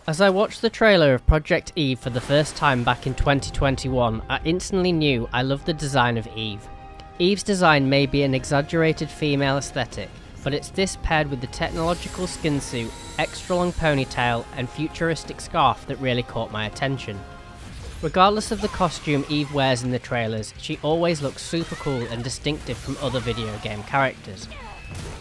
As I watched the trailer of Project Eve for the first time back in 2021, I instantly knew I loved the design of Eve. Eve's design may be an exaggerated female aesthetic, but it's this paired with the technological skin suit, extra long ponytail, and futuristic scarf that really caught my attention. Regardless of the costume Eve wears in the trailers, she always looks super cool and distinctive from other video game characters.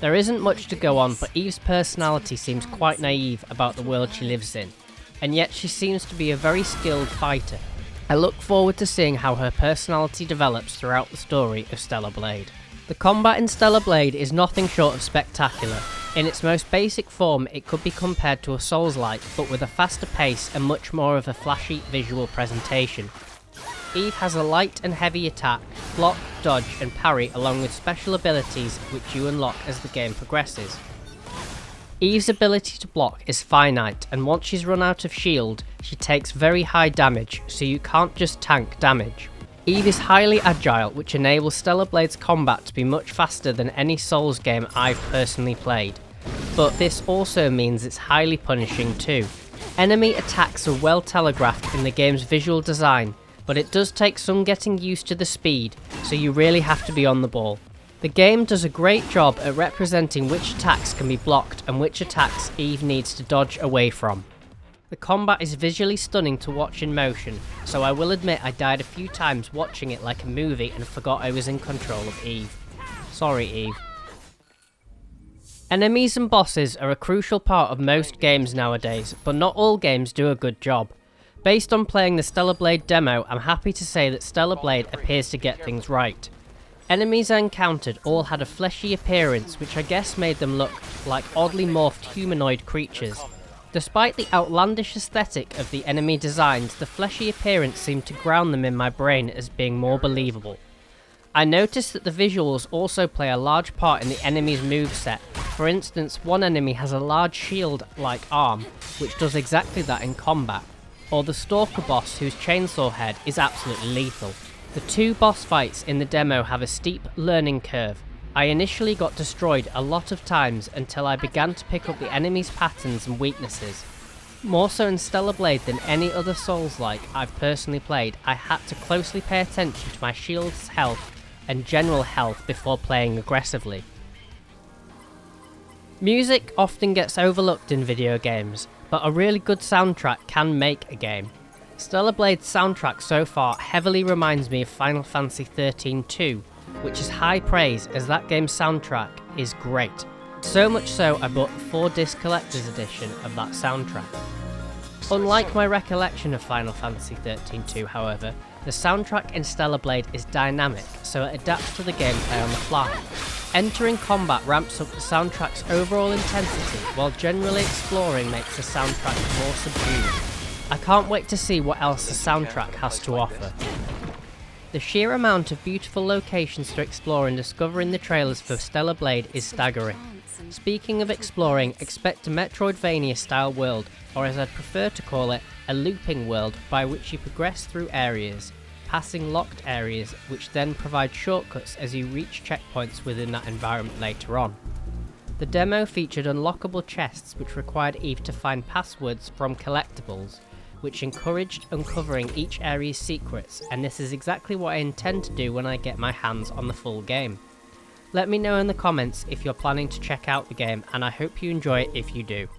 There isn't much to go on, but Eve's personality seems quite naive about the world she lives in, and yet she seems to be a very skilled fighter. I look forward to seeing how her personality develops throughout the story of Stellar Blade. The combat in Stellar Blade is nothing short of spectacular. In its most basic form, it could be compared to a Souls-like, but with a faster pace and much more of a flashy visual presentation. Eve has a light and heavy attack, block, dodge and parry, along with special abilities which you unlock as the game progresses. Eve's ability to block is finite, and once she's run out of shield, she takes very high damage, so you can't just tank damage. Eve is highly agile, which enables Stellar Blade's combat to be much faster than any Souls game I've personally played. But this also means it's highly punishing too. Enemy attacks are well telegraphed in the game's visual design, but it does take some getting used to the speed, so you really have to be on the ball. The game does a great job at representing which attacks can be blocked and which attacks Eve needs to dodge away from. The combat is visually stunning to watch in motion, so I will admit I died a few times watching it like a movie and forgot I was in control of Eve. Sorry, Eve. Enemies and bosses are a crucial part of most games nowadays, but not all games do a good job. Based on playing the Stellar Blade demo, I'm happy to say that Stellar Blade appears to get things right. Enemies I encountered all had a fleshy appearance, which I guess made them look like oddly morphed humanoid creatures. Despite the outlandish aesthetic of the enemy designs, the fleshy appearance seemed to ground them in my brain as being more believable. I noticed that the visuals also play a large part in the enemy's moveset. For instance, one enemy has a large shield-like arm, which does exactly that in combat, or the Stalker boss whose chainsaw head is absolutely lethal. The two boss fights in the demo have a steep learning curve. I initially got destroyed a lot of times until I began to pick up the enemy's patterns and weaknesses. More so in Stellar Blade than any other Souls-like I've personally played, I had to closely pay attention to my shield's health and general health before playing aggressively. Music often gets overlooked in video games, but a really good soundtrack can make a game. Stellar Blade's soundtrack so far heavily reminds me of Final Fantasy XIII-2, which is high praise as that game's soundtrack is great. So much so I bought the 4-disc collector's edition of that soundtrack. Unlike my recollection of Final Fantasy XIII-2, however, the soundtrack in Stellar Blade is dynamic, so it adapts to the gameplay on the fly. Entering combat ramps up the soundtrack's overall intensity, while generally exploring makes the soundtrack more subdued. I can't wait to see what else the soundtrack has to offer. The sheer amount of beautiful locations to explore and discover in the trailers for Stellar Blade is staggering. Speaking of exploring, expect a Metroidvania-style world, or as I'd prefer to call it, a looping world by which you progress through areas, passing locked areas which then provide shortcuts as you reach checkpoints within that environment later on. The demo featured unlockable chests which required Eve to find passwords from collectibles, which encouraged uncovering each area's secrets, and this is exactly what I intend to do when I get my hands on the full game. Let me know in the comments if you're planning to check out the game, and I hope you enjoy it if you do.